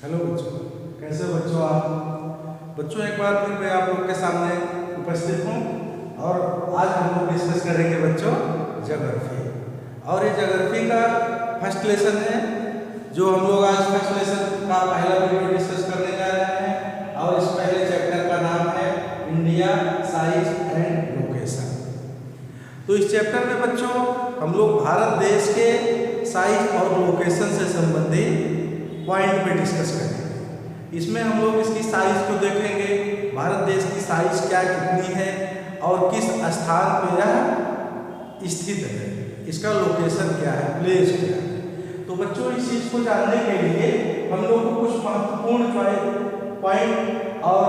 Hello बच्चों, कैसे बच्चों आप? बच्चों एक बार फिर मैं आप लोग के सामने उपस्थित हूँ और आज हम लोग डिस्कस करेंगे बच्चों ज्योग्राफी। और ये ज्योग्राफी का फर्स्ट लेसन है जो हम लोग आज फर्स्ट लेसन का पहला वीडियो डिस्कस करने जा रहे हैं। और इस पहले चैप्टर का नाम है इंडिया साइज एंड लोकेशन। तो इस चैप्टर में बच्चों हम लोग भारत देश के साइज और लोकेशन से संबंधित पॉइंट पे डिस्कस करेंगे। इसमें हम लोग इसकी साइज को देखेंगे, भारत देश की साइज क्या कितनी है और किस स्थान पे यह स्थित है, इसका लोकेशन क्या है, प्लेस क्या है। तो बच्चों इस चीज को जानने के लिए हम लोग को कुछ महत्वपूर्ण पॉइंट और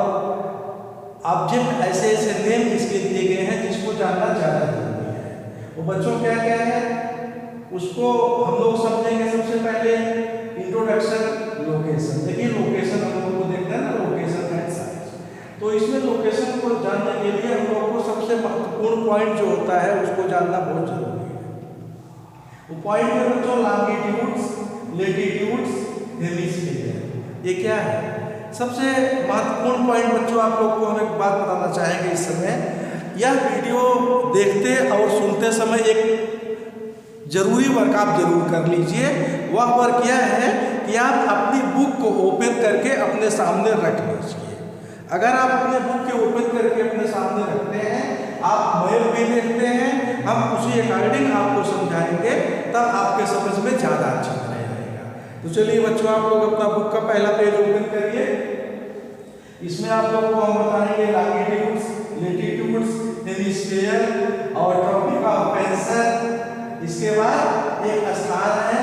ऑब्जेक्ट ऐसे ऐसे नेम इसके दिए गए हैं जिसको जानना ज़्यादा जरूरी है। वो बच्चों क्या क्या है उसको हम लोग समझेंगे। सबसे पहले इंट्रोडक्शन लोकेशन। देखिए लोकेशन हम लोग को देखना है ना, लोकेशन एंड साइज। तो इसमें लोकेशन को जानने के लिए हम लोग को सबसे महत्वपूर्ण पॉइंट जो होता है उसको जानना बहुत जरूरी है। वो पॉइंट है बच्चों लॉन्गिट्यूड्स, लैटिट्यूड्स, हेमिस्फीयर। ये क्या है? सबसे महत्वपूर्ण पॉइंट बच्चों आप लोग को हम एक बात बताना चाहेंगे इस समय। यह वीडियो देखते और सुनते समय एक जरूरी वर्क आप जरूर कर लीजिए। वह वर्क यह है कि आप अपनी बुक को ओपन करके अपने सामने रख लीजिए। अगर आप अपने बुक के ओपन करके अपने सामने रखते हैं, आप मैप भी देखते हैं, हम उसी अकॉर्डिंग आपको समझाएंगे, तब आपके समझ में ज़्यादा अच्छा रहेगा। तो चलिए बच्चों आप लोग अपना बुक का पहला पेज ओपन करिए। इसमें आप लोग को हम बताएंगे लॉन्गिट्यूड्स, लैटिट्यूड्स, हेमिस्फीयर और ट्रॉपिक ऑफ कैंसर। इसके बाद एक स्थान है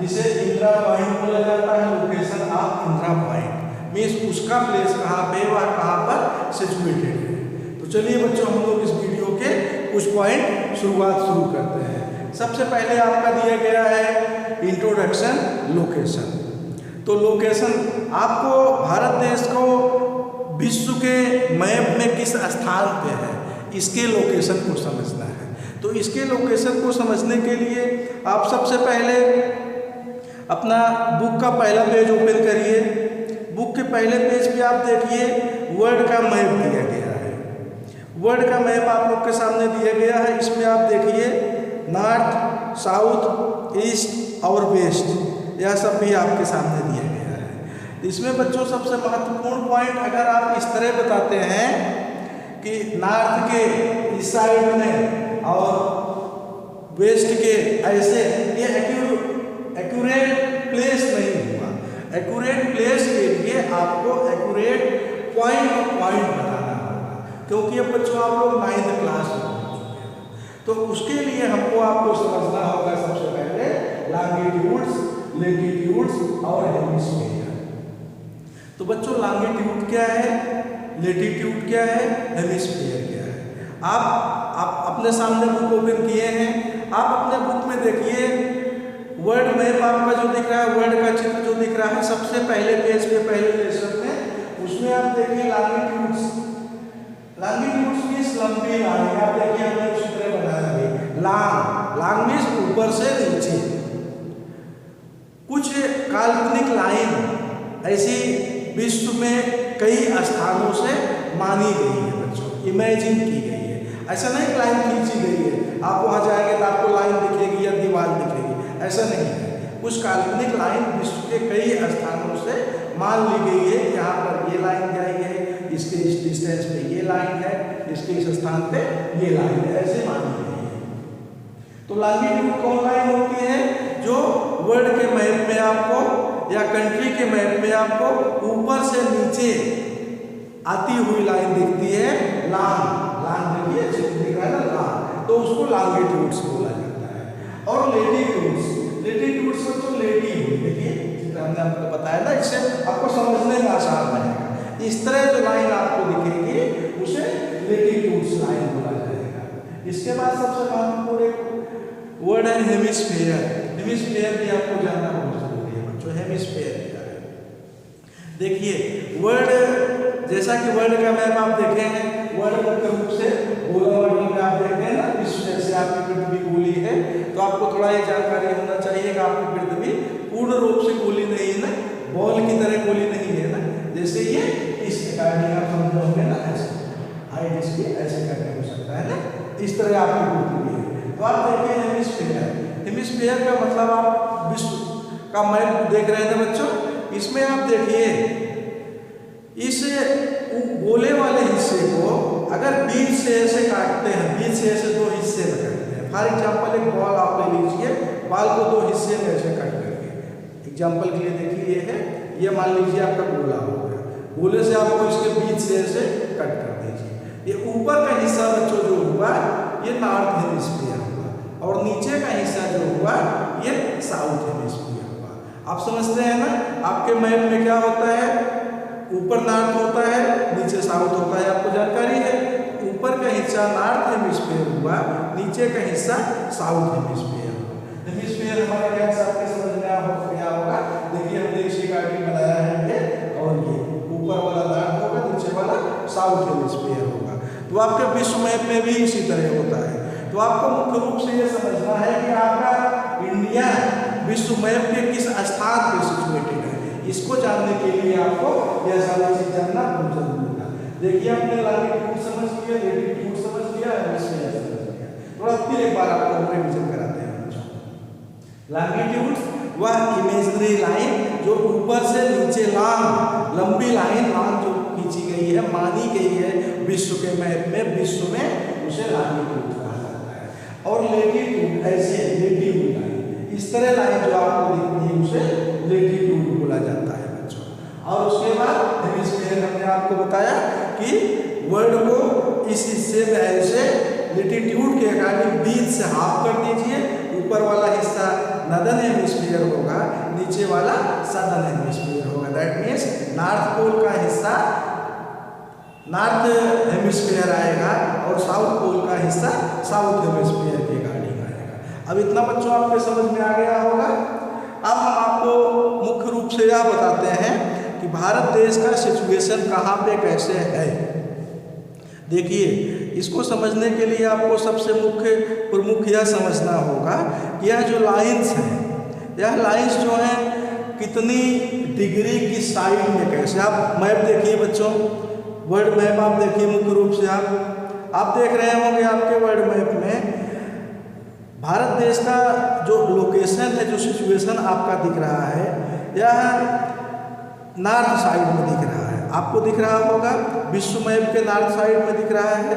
जिसे इंदिरा पॉइंट बोला जाता है, location of Indira point means उसका प्लेस कहाँ पे, वह कहाँ पर सिचुएटेड है। तो चलिए बच्चों हम लोग इस वीडियो के कुछ पॉइंट शुरू करते हैं। सबसे पहले आपका दिया गया है इंट्रोडक्शन लोकेशन। तो लोकेशन आपको भारत देश को विश्व के मैप में किस स्थान पे है इसके लोकेशन को समझना है। तो इसके लोकेशन को समझने के लिए आप सबसे पहले अपना बुक का पहला पेज ओपन करिए। बुक के पहले पेज पे आप देखिए वर्ल्ड का मैप दिया गया है। वर्ल्ड का मैप आप लोग के सामने दिया गया है। इसमें आप देखिए नॉर्थ, साउथ, ईस्ट और वेस्ट, यह सब भी आपके सामने दिया गया है। इसमें बच्चों सबसे महत्वपूर्ण पॉइंट अगर आप इस तरह बताते हैं कि नॉर्थ के इस साइड में और वेस्ट के ऐसे, ये एक्यूरेट प्लेस नहीं हुआ। एक्यूरेट प्लेस के लिए आपको एक्यूरेट पॉइंट बताना होगा, क्योंकि अब बच्चों आप लोग 9th क्लास में हो चुके हैं। तो उसके लिए हमको आपको समझना होगा सबसे पहले लॉन्गिट्यूड्स, लैटिट्यूड्स और हेमिस्फीयर। तो बच्चों लॉन्गिट्यूड क्या है, लैटिट्यूड क्या है, हेमिस्फीयर क्या है? आप अपने सामने बुक ओपन किए हैं। आप अपने बुक में देखिए वर्ल्ड मैप आपका जो दिख रहा है, वर्ल्ड का चित्र जो दिख रहा है सबसे पहले पेज पे पहले लेसन में, उसमें आप देखिए लॉन्गिट्यूड्स। लॉन्गिट्यूड्स मींस लंबी लाइन। आप देखिए हमने उसी तरह बनाया है लॉन्ग मींस ऊपर से नीचे। कुछ काल्पनिक लाइन ऐसी विश्व में कई स्थानों से मानी गई है बच्चों, इमेजिन की गई है। ऐसा नहीं लाइन खींची गई है, आप वहाँ जाएंगे तो आपको लाइन दिखेगी या दीवार दिखेगी, ऐसा नहीं है। कुछ काल्पनिक लाइन विश्व के कई स्थानों से मान ली गई है। यहाँ पर ये लाइन जाई है, इसके इस डिस्टेंस पे ये लाइन है, इसके इस स्थान पे ये लाइन है, ऐसे मानी गई है। तो लॉन्गिट्यूड कौन लाइन होती है? जो वर्ल्ड के मैप में आपको या कंट्री के मैप में आपको ऊपर से नीचे आती हुई लाइन दिखती है। लाइन देखिए चित्र दिख रहा है ना, लाइन, तो उसको लॉन्गिट्यूड्स बोला जाता है। और लैटिट्यूड्स तो लेटी हुई, देखिए चित्र हमने आपको बताया ना, इससे आपको समझने में आसान रहेगा। इस तरह जो लाइन आपको दिखेगी उसे लैटिट्यूड्स लाइन बोला जाएगा। इसके बाद सबसे महत्वपूर्ण वर्ड है हेमिस्फीयर। हेमिस्फीयर भी आपको जानना बहुत जरूरी है बच्चों। हेमिस्फीयर क्या है? देखिए वर्ल्ड, जैसा कि वर्ल्ड का मैप आप देखे हैं, वर्ल्ड मुख्य रूप से गोलावर्ग में आप देखते हैं ना, विश्व जैसे आपकी पृथ्वी गोली है, तो आपको थोड़ा ये जानकारी होना चाहिए कि आपकी पृथ्वी पूर्ण रूप से गोली नहीं है, बॉल की तरह इस तरह आपकी पृथ्वी है। तो आप देखिए हेमिस्फीयर, हेमिस्फीयर का मतलब आप विश्व का मैप देख रहे थे बच्चों। इसमें आप देखिए इस गोले वाले हिस्से को अगर बीच से ऐसे काटते हैं, बीच से ऐसे दो हिस्से में काटते हैं। फॉर एग्जाम्पल एक बॉल आप ले लीजिए, बॉल को दो हिस्से में ऐसे कट करके, एग्जाम्पल के लिए देखिए ये है, ये मान लीजिए आपका गोला हो गया, गोले से आपको इसके बीच से ऐसे कट कर दीजिए। ये ऊपर का हिस्सा बच्चों जो हुआ ये नॉर्थ हेमिस्फीयर हुआ, और नीचे का हिस्सा जो हुआ ये साउथ हेमिस्फीयर हुआ। आप समझते हैं ना, आपके मैप में क्या होता है, ऊपर नॉर्थ होता है, नीचे साउथ होता है, आपको जानकारी है। ऊपर का हिस्सा नॉर्थ हेमिस्फीयर हुआ, नीचे का हिस्सा साउथ हेमिस्फीयर हुआ। हेमिस्फीयर हमारा क्या आपके समझ में क्या होगा, देखिए हमने इसी कार्टून बनाया है, और ये ऊपर वाला नॉर्थ होगा, नीचे वाला साउथ हेमिस्फीयर होगा। तो आपके विश्व मैप में भी इसी तरह होता है। तो आपको मुख्य रूप से ये समझना है कि आपका इंडिया विश्व मैप के किस स्थान पर सिचुएटेड है। इसको जानने के लिए आपको यह सारी चीज जानना बहुत जरूरी है। देखिए हमने लॉन्गिट्यूड समझ लिया, लैटिट्यूड समझ लिया, हेमिस्फीयर समझ लिया। थोड़ा फिर एक बार आपको रिवीजन कराते हैं बच्चों। लॉन्गिट्यूड वह इमेजिनरी लाइन जो ऊपर से नीचे लंबी लाइन जो खींची गई है, मानी गई है विश्व के मैप में, विश्व में उसे लॉन्गिट्यूड कहा जाता है। और लैटिट्यूड ऐसे लेटिट्यूड लाइन, इस तरह लाइन जो आपको दिखती है उसे लैटिट्यूड बोला जाता है बच्चों। और उसके बाद हेमिस्फीयर हमने आपको बताया कि वर्ड को इस हिस्से में ऐसे लैटिट्यूड के अकॉर्डिंग बीच से हाफ कर दीजिए। ऊपर वाला हिस्सा नॉर्दर्न हेमिस्फीयर होगा, नीचे वाला सदर्न हेमिस्फीयर होगा। दैट मीन्स नॉर्थ पोल का हिस्सा नॉर्थ हेमिस्फीयर आएगा और साउथ पोल का हिस्सा साउथ हेमिस्फीयर के अकॉर्डिंग आएगा। अब इतना बच्चों आपके समझ में आ गया होगा। अब हम आपको मुख्य रूप से यह बताते हैं कि भारत देश का सिचुएशन कहाँ पे कैसे है। देखिए इसको समझने के लिए आपको सबसे प्रमुख यह समझना होगा कि यह जो लाइंस हैं, यह लाइंस जो हैं कितनी डिग्री की साइड में कैसे। आप मैप देखिए बच्चों, वर्ल्ड मैप आप देखिए मुख्य रूप से आप देख रहे होंगे आपके वर्ल्ड मैप में भारत देश का जो लोकेशन है, जो सिचुएशन आपका दिख रहा है, यह नॉर्थ साइड में दिख रहा है। आपको दिख रहा होगा विश्व मैप के नॉर्थ साइड में दिख रहा है।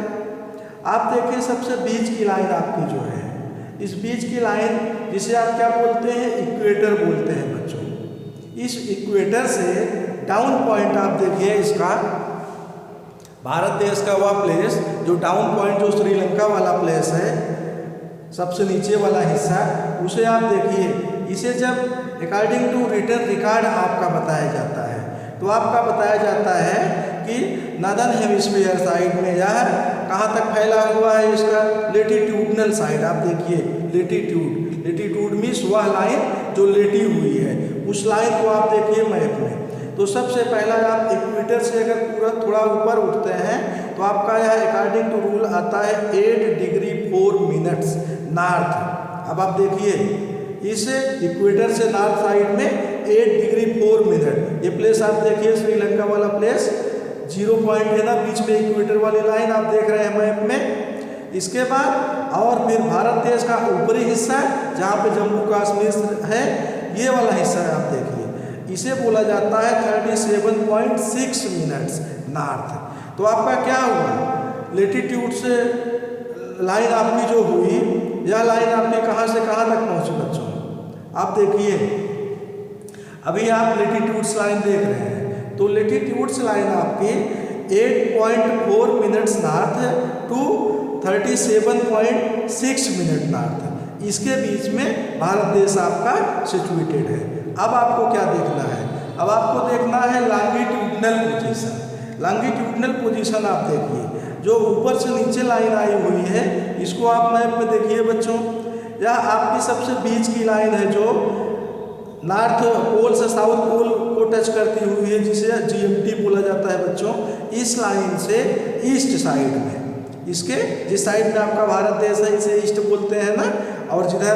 आप देखिए सबसे बीच की लाइन आपकी जो है, इस बीच की लाइन जिसे आप क्या बोलते हैं, इक्वेटर बोलते हैं बच्चों। इस इक्वेटर से डाउन पॉइंट आप देखिए इसका, भारत देश का वह प्लेस जो डाउन पॉइंट जो श्रीलंका वाला प्लेस है, सबसे नीचे वाला हिस्सा, उसे आप देखिए। इसे जब अकॉर्डिंग टू रिटन रिकॉर्ड आपका बताया जाता है, तो आपका बताया जाता है कि नॉर्दर्न हेमिस्फीयर साइड में यह कहाँ तक फैला हुआ है, इसका लेटिट्यूडनल साइड। आप देखिए लेटिट्यूड मीन्स वह लाइन जो लेटी हुई है, उस लाइन को आप देखिए मैप में। तो सबसे पहला आप इक्वेटर से अगर पूरा थोड़ा ऊपर उठते हैं तो आपका यह अकॉर्डिंग टू रूल आता है 8 डिग्री 4 मिनट्स नॉर्थ। अब आप देखिए इस इक्वेटर से नॉर्थ साइड में 8 डिग्री 4 मिनट, ये प्लेस आप देखिए श्रीलंका वाला प्लेस 0 पॉइंट है ना बीच में, इक्वेटर वाली लाइन आप देख रहे हैं मैप में। इसके बाद और फिर भारत देश का ऊपरी हिस्सा जहाँ पे जम्मू कश्मीर है, ये वाला हिस्सा है आप देखिए, इसे बोला जाता है 37.6 मिनट्स नॉर्थ। तो आपका क्या हुआ, लेटिट्यूड से लाइन आपकी जो हुई, यह लाइन आपकी कहाँ से कहाँ तक पहुँची बच्चों। आप देखिए अभी आप लेटिट्यूड्स लाइन देख रहे हैं, तो लेटिट्यूड्स लाइन आपकी 8.4 minutes north to 37.6 minute north, इसके बीच में भारत देश आपका सिचुएटेड है। अब आपको क्या देखना है, अब आपको देखना है लॉन्गिट्यूडनल पोजीशन। लॉन्गिट्यूडनल पोजीशन आप देखिए, जो ऊपर से नीचे लाइन आई हुई है, इसको आप मैप में देखिए बच्चों। यह आपकी सबसे बीच की लाइन है जो नॉर्थ पोल से साउथ पोल को टच करती हुई है, जिसे GMT बोला जाता है बच्चों। इस लाइन से ईस्ट साइड में, इसके जिस साइड में आपका भारत देश है इसे ईस्ट बोलते हैं ना, और जिधर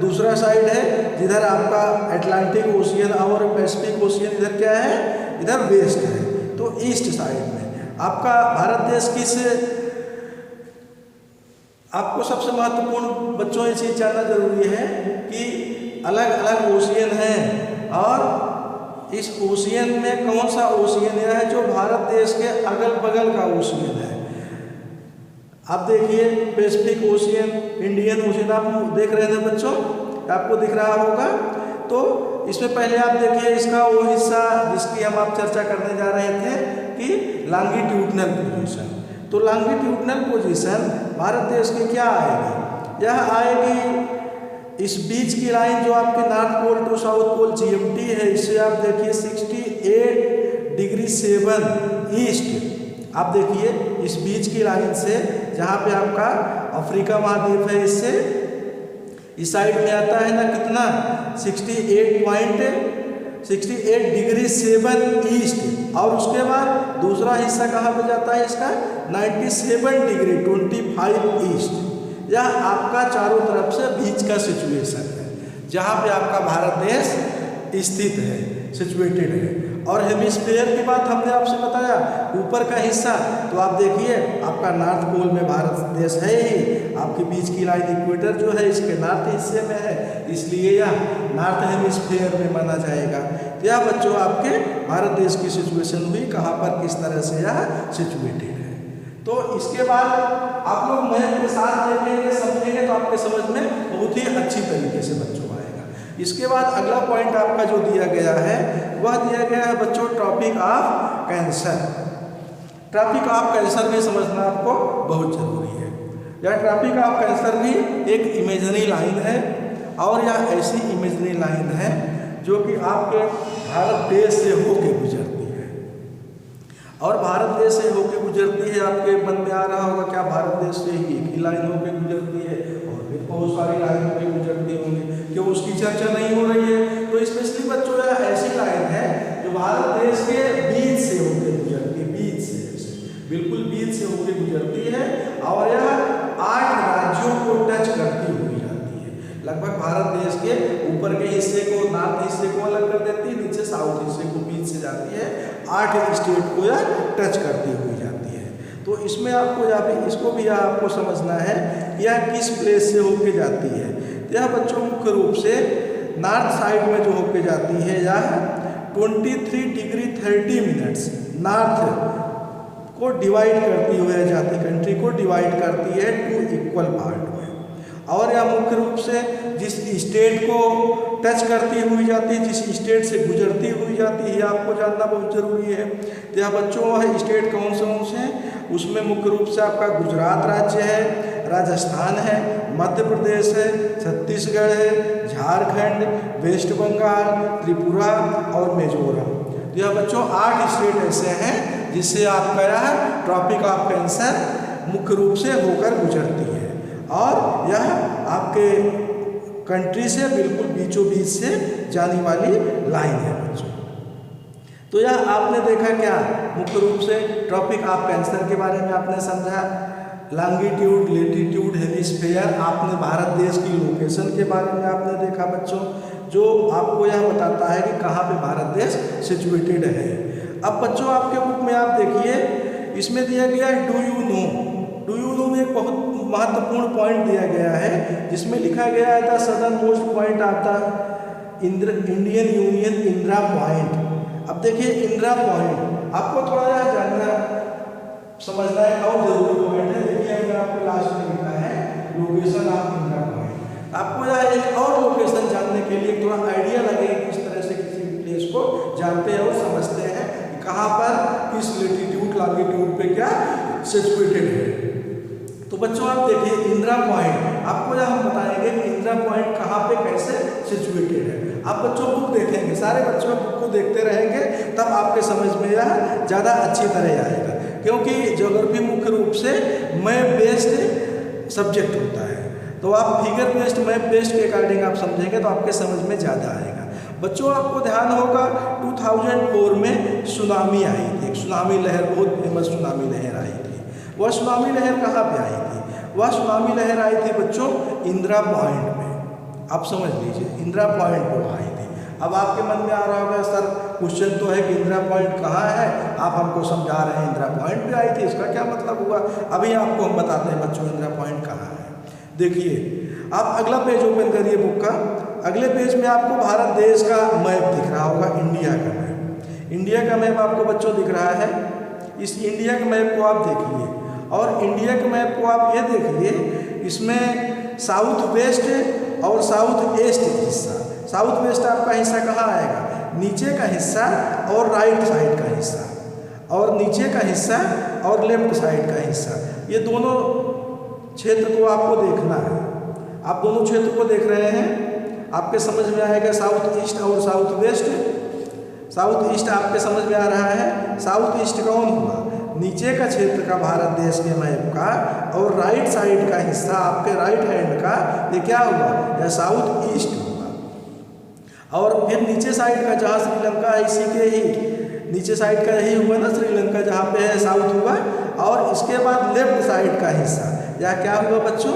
दूसरा साइड है जिधर आपका अटलांटिक ओशियन और पैसिफिक ओशियन, इधर क्या है, इधर वेस्ट है। तो ईस्ट साइड में आपका भारत देश किस आपको सबसे महत्वपूर्ण बच्चों ये चीज़ जानना जरूरी है कि अलग अलग ओशियन हैं और इस ओशियन में कौन सा ओशियन यह है जो भारत देश के अगल बगल का ओशियन है। आप देखिए पैसिफिक ओशियन, इंडियन ओशियन आप देख रहे थे बच्चों, आपको दिख रहा होगा। तो इसमें पहले आप देखिए इसका वो हिस्सा जिसकी हम आप चर्चा करने जा रहे थे कि लॉन्गिट्यूडनल पोजीशन। तो लॉन्गिट्यूडनल पोजीशन भारत देश की क्या आएगी, यह आएगी इस बीच की लाइन जो आपके north pole to south pole GMT है, इससे आप देखिए 68 डिग्री 7 ईस्ट। आप देखिए इस बीच की लाइन से जहाँ पे आपका अफ्रीका महाद्वीप है, इससे इस साइड में आता है ना कितना 68 डिग्री 7 ईस्ट। और उसके बाद दूसरा हिस्सा कहाँ पे जाता है इसका 97 डिग्री 25 ईस्ट। यह आपका चारों तरफ से बीच का सिचुएशन है जहाँ पे आपका भारत देश स्थित है, सिचुएटेड है। और हेमिस्फीयर की बात हमने आपसे बताया, ऊपर का हिस्सा तो आप देखिए आपका नॉर्थ पोल में भारत देश है ही, आपके बीच की लाइन इक्वेटर जो है इसके नॉर्थ हिस्से में है, इसलिए यह नॉर्थ हेमिस्फीयर में माना जाएगा। तो यह बच्चों आपके भारत देश की सिचुएशन हुई, कहाँ पर किस तरह से यह सिचुएटेड है। तो इसके बाद आप लोग मैथ के साथ देखेंगे, समझेंगे तो आपके समझ में बहुत ही अच्छी तरीके से बच्चों आएगा। इसके बाद अगला पॉइंट आपका जो दिया गया है वह दिया गया है बच्चों tropic of cancer. Tropic of cancer में समझना आपको बहुत जरूरी है। यह ट्रॉपिक ऑफ कैंसर भी एक इमेजिनरी लाइन है और यह ऐसी इमेजिनरी लाइन है जो कि आपके भारत देश से होके गुजरती है। और भारत देश से होके गुजरती है, आपके मन में आ रहा होगा क्या भारत देश से ही एक ही लाइन होके गुजरती है और फिर बहुत सारी लाइन होके गुजरती होंगी, क्यों उसकी चर्चा नहीं हो रही है। तो स्पेशली बच्चों यह ऐसी लाइन है जो भारत देश के बीच से होके गुजरती है, बीच से बिल्कुल बीच से होके गुजरती है और यह 8 राज्यों को टच करती हुई जाती है। लगभग भारत देश के ऊपर के हिस्से को, नॉर्थ हिस्से को अलग कर देती है, नीचे साउथ हिस्से को बीच से जाती है, 8 स्टेट को यह टच करती हुई जाती है। तो इसमें आपको इसको भी आपको समझना है यह किस प्लेस से होके जाती है। तो यह बच्चों मुख्य रूप से नॉर्थ साइड में जो होके जाती है यह 23 डिग्री 30 मिनट्स नॉर्थ को डिवाइड करती हुई जाती, कंट्री को डिवाइड करती है 2 इक्वल पार्ट में। और यह मुख्य रूप से जिस स्टेट को टच करती हुई जाती है, जिस स्टेट से गुजरती हुई जाती है, आपको जानना बहुत जरूरी है। तो यह बच्चों वह स्टेट कौन से हैं, उसमें मुख्य रूप से आपका गुजरात राज्य है, राजस्थान है, मध्य प्रदेश है, छत्तीसगढ़ है, झारखंड, वेस्ट बंगाल, त्रिपुरा और मिजोरम। तो यह बच्चों 8 स्टेट ऐसे हैं जिससे आपका यह ट्रॉपिक ऑफ कैंसर मुख्य रूप से होकर गुजरती है और यह आपके कंट्री से बिल्कुल बीचों बीच से जाने वाली लाइन है बच्चों। तो यह आपने देखा क्या, मुख्य रूप से ट्रॉपिक ऑफ कैंसर के बारे में आपने समझा, लॉन्गिट्यूड, लैटिट्यूड, हेमिस्फीयर, आपने भारत देश की लोकेशन के बारे में आपने देखा बच्चों, जो आपको यह बताता है कि कहाँ पे भारत देश सिचुएटेड है। अब बच्चों आपके बुक में आप देखिए, इसमें दिया गया है do you know. Do you know में एक बहुत महत्वपूर्ण पॉइंट दिया गया है जिसमें लिखा गया है the southern most point of the Indian union Indira point. अब देखिए इंदिरा पॉइंट आपको थोड़ा यह जानना समझना है और जरूरी पॉइंट है। देखिए हमने आपको लास्ट में लिखा है लोकेशन ऑफ इंदिरा पॉइंट। आपको यह एक और लोकेशन जानने के लिए थोड़ा आइडिया लगे किस तरह से किसी प्लेस को जानते हैं और समझते हैं कहाँ पर किस लैटिट्यूड लॉन्गिट्यूड पे क्या सिचुएटेड है। तो बच्चों आप देखिए इंदिरा पॉइंट, आपको यह हम बताएंगे कि इंदिरा पॉइंट कहाँ पे कैसे सिचुएटेड है। आप बच्चों बुक देखेंगे, सारे बच्चों बुक को देखते रहेंगे तब आपके समझ में यह ज़्यादा अच्छी तरह आएगा, क्योंकि ज्योग्राफी मुख्य रूप से मैप बेस्ड सब्जेक्ट होता है। तो आप फिगर बेस्ड, मैप बेस्ड के अकॉर्डिंग आप समझेंगे तो आपके समझ में ज़्यादा आएगा। बच्चों आपको ध्यान होगा 2004 में सुनामी आई थी, एक सुनामी लहर, बहुत फेमस सुनामी लहर आई थी। वह सुनामी लहर कहाँ पे आई थी, वह सुनामी लहर आई थी बच्चों इंदिरा पॉइंट में। आप समझ लीजिए इंदिरा पॉइंट पर आई थी। अब आपके मन में आ रहा होगा सर क्वेश्चन तो है कि इंदिरा पॉइंट कहाँ है, आप हमको समझा रहे हैं इंदिरा पॉइंट पे आई थी, इसका क्या मतलब हुआ। अभी आपको हम बताते हैं बच्चों इंदिरा पॉइंट कहाँ है। देखिए आप अगला पेज ओपन करिए बुक का। अगले पेज में आपको भारत देश का मैप दिख रहा होगा, इंडिया का मैप। इंडिया का मैप आपको बच्चों दिख रहा है। इस इंडिया के मैप को आप देखिए और इंडिया के मैप को आप ये देखिए, इसमें साउथ वेस्ट और साउथ ईस्ट हिस्सा, साउथ वेस्ट आपका हिस्सा कहाँ आएगा, नीचे का हिस्सा और राइट साइड का हिस्सा, और नीचे का हिस्सा और लेफ्ट साइड का हिस्सा, ये दोनों क्षेत्र को आपको देखना है। आप दोनों क्षेत्र को देख रहे हैं, आपके समझ में आएगा साउथ ईस्ट और साउथ वेस्ट। साउथ ईस्ट आपके समझ में आ रहा है। साउथ ईस्ट कौन हुआ, नीचे का क्षेत्र का भारत देश के मैप का, और राइट साइड का हिस्सा आपके राइट हैंड का, ये क्या हुआ, यह साउथ ईस्ट हुआ। और फिर नीचे साइड का जहाँ श्रीलंका है, इसी के ही नीचे साइड का यही हुआ ना श्रीलंका, जहाँ पे है साउथ हुआ। और इसके बाद लेफ्ट साइड का हिस्सा यह क्या हुआ बच्चों,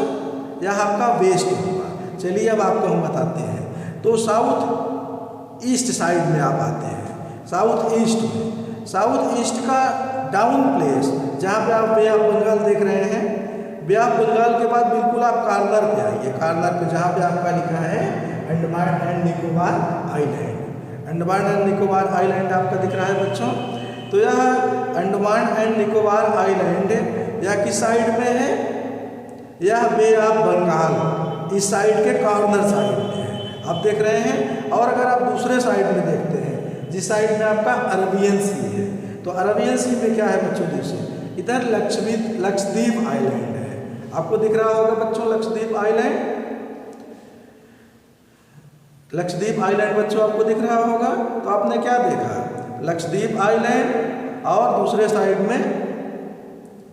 यह आपका वेस्ट हुआ। चलिए अब आपको हम बताते हैं। तो साउथ ईस्ट साइड में आप आते हैं, साउथ ईस्ट में, साउथ ईस्ट का डाउन प्लेस जहाँ पे आप बे ऑफ बंगाल देख रहे हैं, बे ऑफ बंगाल के बाद बिल्कुल आप कार्नर पे आइए, कार्नर पे जहाँ पे आपका लिखा है Andaman and Nicobar island. Andaman and Nicobar island आपका दिख रहा है बच्चों। तो यह अंडमान एंड निकोबार आइलैंड यह किस साइड में है, यह बे ऑफ बंगाल इस साइड के कॉर्नर साइड में है, आप देख रहे हैं। और अगर आप दूसरे साइड में देखते हैं, जिस साइड में आपका अरबियन सी है, तो अरबियन सी में क्या है बच्चों, देखिए इधर लक्षद्वीप आइलैंड है, आपको दिख रहा होगा बच्चों लक्षद्वीप आइलैंड। लक्षद्वीप आइलैंड बच्चों आपको दिख रहा होगा। तो आपने क्या देखा, लक्षद्वीप आइलैंड और दूसरे साइड में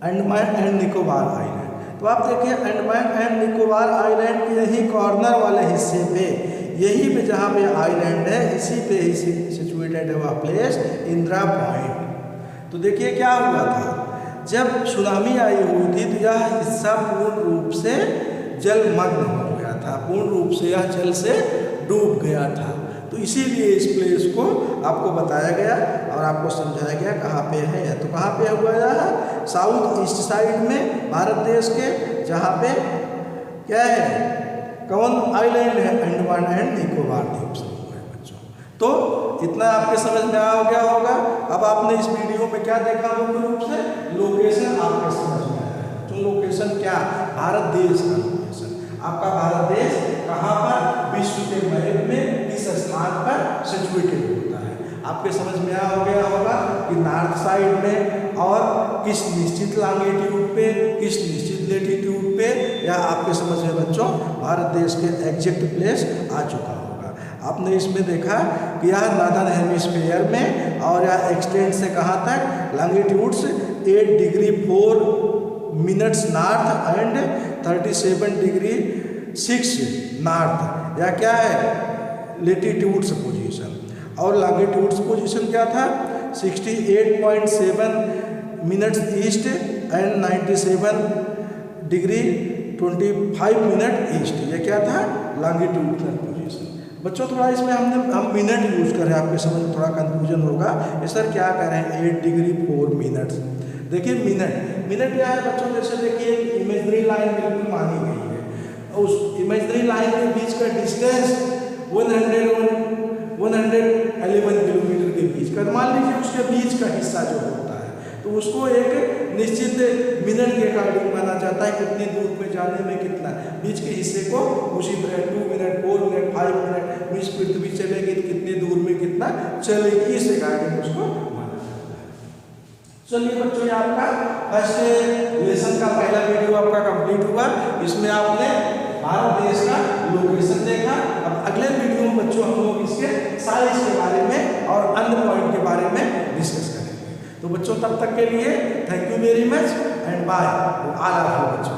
अंडमान एंड निकोबार आइलैंड। तो आप देखिए अंडमान एंड निकोबार आइलैंड के यही कॉर्नर वाले हिस्से पे, यही पे जहाँ पे आइलैंड है, इसी पे ही सिचुएटेड है वह प्लेस इंदिरा पॉइंट। तो देखिए क्या हुआ था, जब सुनामी आई हुई थी तो यह हिस्सा पूर्ण रूप से जलमग्न हो गया था, पूर्ण रूप से यह जल से डूब गया था। तो इसीलिए इस प्लेस को आपको बताया गया और आपको समझाया गया कहाँ पे है। तो कहाँ पे हुआ है, साउथ ईस्ट साइड में भारत देश के, जहाँ पे क्या है, कौन आइलैंड है, अंडमान एंड निकोबार द्वीप समूह है बच्चों। तो इतना आपके समझ में आ गया होगा। अब आपने इस वीडियो में क्या देखा, मुख्य रूप से लोकेशन आपके समझ में आया। तो लोकेशन क्या, भारत देश का लोकेशन, आपका भारत देश कहाँ पर विश्व के मैप में किस स्थान पर सिचुएटेड होता है, आपके समझ में आ गया होगा कि नॉर्थ साइड में और किस निश्चित लॉन्गिट्यूड पे, किस निश्चित लेटीट्यूड पे, या आपके समझ में बच्चों भारत देश के एग्जैक्ट प्लेस आ चुका होगा। आपने इसमें देखा कि यह नॉर्दर्न हेमिस्फीयर में, और यह एक्सटेंड से कहाँ तक, longitudes 8 degree 4 minutes north and 37 degree 6 north, या क्या है लेटीट्यूड्स पोजीशन। और लॉन्गिट्यूड्स पोजीशन क्या था, 68.7 minutes east and 97 degree 25 minute east, ये क्या था लॉन्गिट्यूडनल पोजीशन। बच्चों थोड़ा इसमें हम मिनट यूज करें, आपके समझ में थोड़ा कंफ्यूजन होगा, ये सर क्या करें 8 डिग्री 4 मिनट्स। देखिए मिनट क्या है बच्चों, जैसे देखिए इमेजनरी लाइन बिल्कुल मानी गई है, उस इमेजनरी लाइन के बीच का डिस्टेंस 111 किलोमीटर के बीच का, मान लीजिए उसके बीच का हिस्सा जो होता है, तो उसको एक निश्चित मिनट के अकॉर्डिंग माना जाता है, कितनी दूर पे जाने में कितना, बीच के हिस्से को उसी तरह 2 मिनट 4 मिनट 5 मिनट बीच पृथ्वी चलेगी तो कितनी दूर में कितना चलेगी, इस अकॉर्डिंग उसको माना जाता है। चलिए बच्चों, ये आपका फर्स्ट लेसन का पहला वीडियो आपका कंप्लीट हुआ। इसमें आपने भारत देश का लोकेशन देखा। अब अगले वीडियो में बच्चों हम लोग इसके साइज के बारे में और अन्य पॉइंट के बारे में डिस्कस करेंगे। तो बच्चों तब तक के लिए thank you very much and bye. All of you बच्चों।